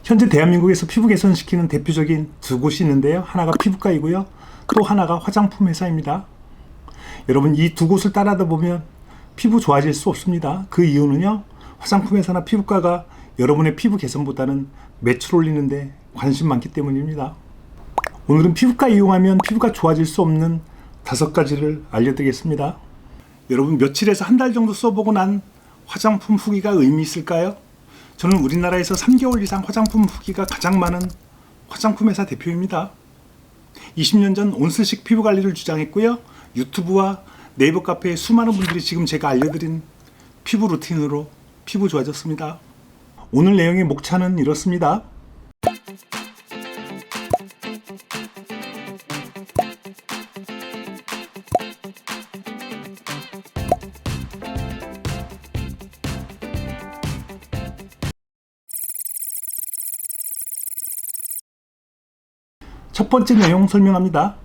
현재 대한민국에서 피부 개선시키는 대표적인 두 곳이 있는데요. 하나가 피부과이고요. 또 하나가 화장품 회사입니다. 여러분, 이 두 곳을 따라다 보면 피부 좋아질 수 없습니다. 그 이유는요, 화장품 회사나 피부과가 여러분의 피부 개선보다는 매출 올리는데 관심 많기 때문입니다. 오늘은 피부과 이용하면 피부가 좋아질 수 없는 5가지를 알려드리겠습니다. 여러분, 며칠에서 한 달 정도 써보고 난 화장품 후기가 의미 있을까요? 저는 우리나라에서 3개월 이상 화장품 후기가 가장 많은 화장품 회사 대표입니다. 20년 전 온슬식 피부 관리를 주장했고요. 유튜브와 네이버 카페에 수많은 분들이 지금 제가 알려드린 피부 루틴으로 피부 좋아졌습니다. 오늘 내용의 목차는 이렇습니다. 첫 번째 내용 설명합니다.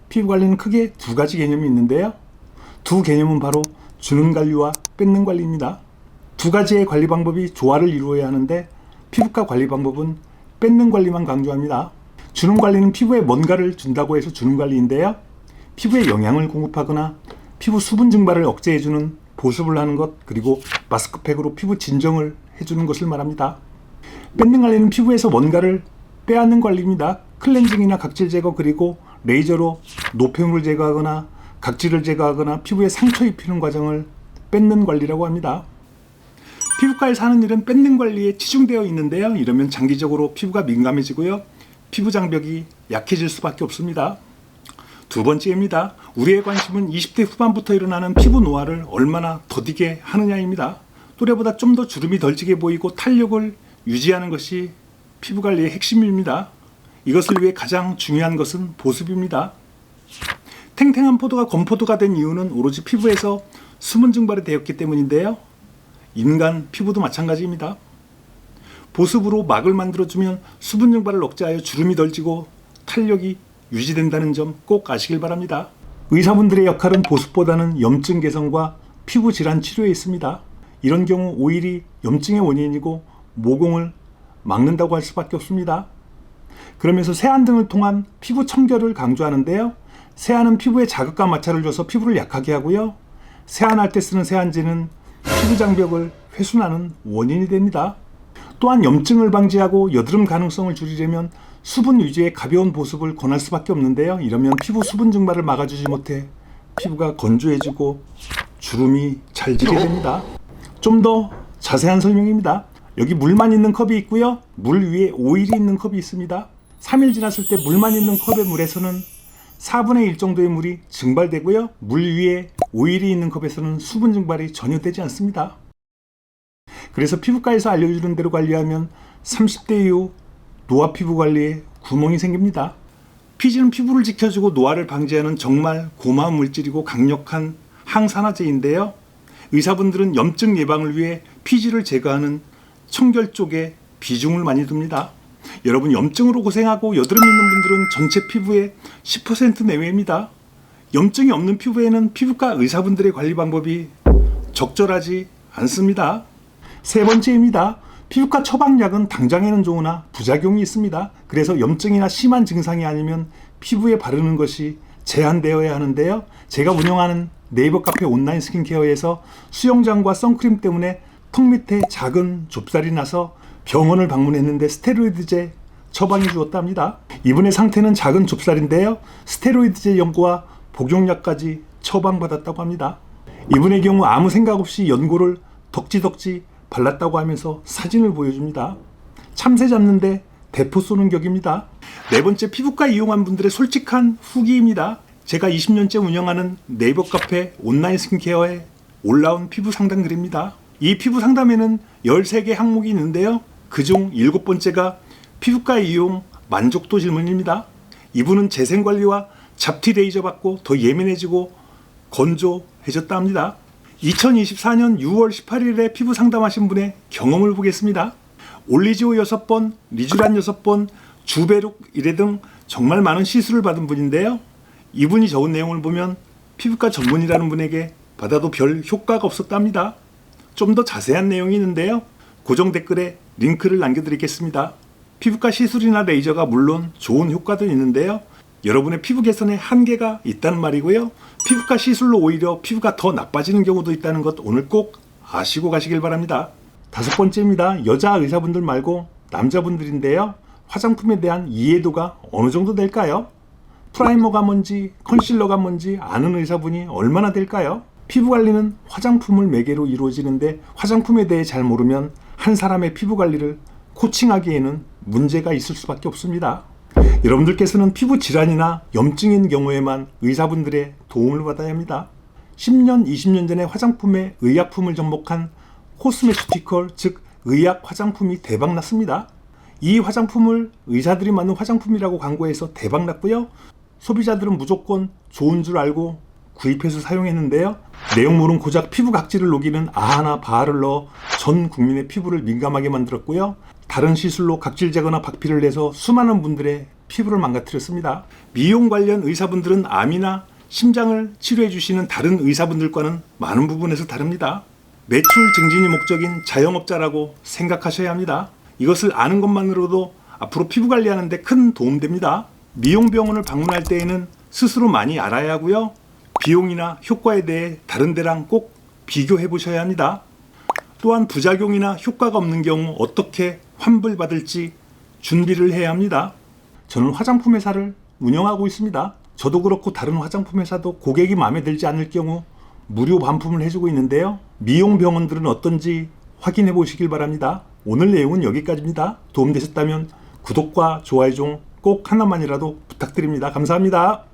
피부 관리는 크게 2가지 개념이 있는데요. 두 개념은 바로 주는 관리와 뺏는 관리입니다. 2가지의 관리 방법이 조화를 이루어야 하는데 피부과 관리 방법은 뺏는 관리만 강조합니다. 주는 관리는 피부에 뭔가를 준다고 해서 주는 관리인데요. 피부에 영양을 공급하거나 피부 수분 증발을 억제해주는 보습을 하는 것, 그리고 마스크팩으로 피부 진정을 해주는 것을 말합니다. 뺏는 관리는 피부에서 뭔가를 빼앗는 관리입니다. 클렌징이나 각질 제거, 그리고 레이저로 노폐물을 제거하거나 각질을 제거하거나 피부에 상처 입히는 과정을 뺏는 관리라고 합니다. 피부과에서 하는 일은 뺏는 관리에 치중되어 있는데요. 이러면 장기적으로 피부가 민감해지고요. 피부 장벽이 약해질 수밖에 없습니다. 두 번째입니다. 우리의 관심은 20대 후반부터 일어나는 피부 노화를 얼마나 더디게 하느냐입니다. 또래보다 좀 더 주름이 덜 지게 보이고 탄력을 유지하는 것이 피부 관리의 핵심입니다. 이것을 위해 가장 중요한 것은 보습입니다. 탱탱한 포도가 건포도가 된 이유는 오로지 피부에서 수분 증발이 되었기 때문인데요. 인간 피부도 마찬가지입니다. 보습으로 막을 만들어주면 수분 증발을 억제하여 주름이 덜 지고 탄력이 유지된다는 점 꼭 아시길 바랍니다. 의사분들의 역할은 보습보다는 염증 개선과 피부 질환 치료에 있습니다. 이런 경우 오일이 염증의 원인이고 모공을 막는다고 할 수밖에 없습니다. 그러면서 세안 등을 통한 피부 청결을 강조하는데요. 세안은 피부에 자극과 마찰을 줘서 피부를 약하게 하고요. 세안할 때 쓰는 세안제는 피부 장벽을 훼손하는 원인이 됩니다. 또한 염증을 방지하고 여드름 가능성을 줄이려면 수분 위주의 가벼운 보습을 권할 수밖에 없는데요. 이러면 피부 수분 증발을 막아주지 못해 피부가 건조해지고 주름이 잘 지게 됩니다. 좀 더 자세한 설명입니다. 여기 물만 있는 컵이 있고요. 물 위에 오일이 있는 컵이 있습니다. 3일 지났을 때 물만 있는 컵의 물에서는 4분의 1 정도의 물이 증발되고요. 물 위에 오일이 있는 컵에서는 수분 증발이 전혀 되지 않습니다. 그래서 피부과에서 알려주는 대로 관리하면 30대 이후 노화 피부 관리에 구멍이 생깁니다. 피지는 피부를 지켜주고 노화를 방지하는 정말 고마운 물질이고 강력한 항산화제인데요. 의사분들은 염증 예방을 위해 피지를 제거하는 청결 쪽에 비중을 많이 둡니다. 여러분, 염증으로 고생하고 여드름 있는 분들은 전체 피부의 10% 내외입니다. 염증이 없는 피부에는 피부과 의사분들의 관리 방법이 적절하지 않습니다. 세 번째입니다. 피부과 처방약은 당장에는 좋으나 부작용이 있습니다. 그래서 염증이나 심한 증상이 아니면 피부에 바르는 것이 제한되어야 하는데요. 제가 운영하는 네이버 카페 온라인 스킨케어에서 수영장과 선크림 때문에 턱 밑에 작은 좁쌀이 나서 병원을 방문했는데 스테로이드제 처방해 주었답니다. 이분의 상태는 작은 좁쌀인데요. 스테로이드제 연고와 복용약까지 처방받았다고 합니다. 이분의 경우 아무 생각 없이 연고를 덕지덕지 발랐다고 하면서 사진을 보여줍니다. 참새 잡는데 대포 쏘는 격입니다. 네 번째, 피부과 이용한 분들의 솔직한 후기입니다. 제가 20년째 운영하는 네이버 카페 온라인 스킨케어에 올라온 피부 상담 글입니다. 이 피부 상담에는 13개 항목이 있는데요. 그중 7번째가 피부과 이용 만족도 질문입니다. 이분은 재생관리와 잡티 레이저 받고 더 예민해지고 건조해졌다 합니다. 2024년 6월 18일에 피부 상담하신 분의 경험을 보겠습니다. 올리지오 6번, 리쥬란 6번, 주베룩 1회 등 정말 많은 시술을 받은 분인데요. 이분이 적은 내용을 보면 피부과 전문이라는 분에게 받아도 별 효과가 없었답니다. 좀 더 자세한 내용이 있는데요. 고정 댓글에 링크를 남겨드리겠습니다. 피부과 시술이나 레이저가 물론 좋은 효과도 있는데요. 여러분의 피부 개선에 한계가 있다는 말이고요. 피부과 시술로 오히려 피부가 더 나빠지는 경우도 있다는 것 오늘 꼭 아시고 가시길 바랍니다. 5번째입니다. 여자 의사분들 말고 남자분들인데요. 화장품에 대한 이해도가 어느 정도 될까요? 프라이머가 뭔지 컨실러가 뭔지 아는 의사분이 얼마나 될까요? 피부 관리는 화장품을 매개로 이루어지는데 화장품에 대해 잘 모르면 한 사람의 피부 관리를 코칭하기에는 문제가 있을 수밖에 없습니다. 여러분들께서는 피부 질환이나 염증인 경우에만 의사분들의 도움을 받아야 합니다. 10년, 20년 전에 화장품에 의약품을 접목한 코스메티컬, 즉 의약 화장품이 대박났습니다. 이 화장품을 의사들이 만든 화장품이라고 광고해서 대박났고요. 소비자들은 무조건 좋은 줄 알고 구입해서 사용했는데요. 내용물은 고작 피부 각질을 녹이는 아하나 바하를 넣어 전 국민의 피부를 민감하게 만들었고요. 다른 시술로 각질 제거나 박피를 내서 수많은 분들의 피부를 망가뜨렸습니다. 미용 관련 의사분들은 암이나 심장을 치료해 주시는 다른 의사분들과는 많은 부분에서 다릅니다. 매출 증진이 목적인 자영업자라고 생각하셔야 합니다. 이것을 아는 것만으로도 앞으로 피부 관리하는 데 큰 도움됩니다. 미용병원을 방문할 때에는 스스로 많이 알아야 하고요. 비용이나 효과에 대해 다른 데랑 꼭 비교해 보셔야 합니다. 또한 부작용이나 효과가 없는 경우 어떻게 환불받을지 준비를 해야 합니다. 저는 화장품 회사를 운영하고 있습니다. 저도 그렇고 다른 화장품 회사도 고객이 마음에 들지 않을 경우 무료 반품을 해주고 있는데요. 미용 병원들은 어떤지 확인해 보시길 바랍니다. 오늘 내용은 여기까지입니다. 도움되셨다면 구독과 좋아요 중 꼭 하나만이라도 부탁드립니다. 감사합니다.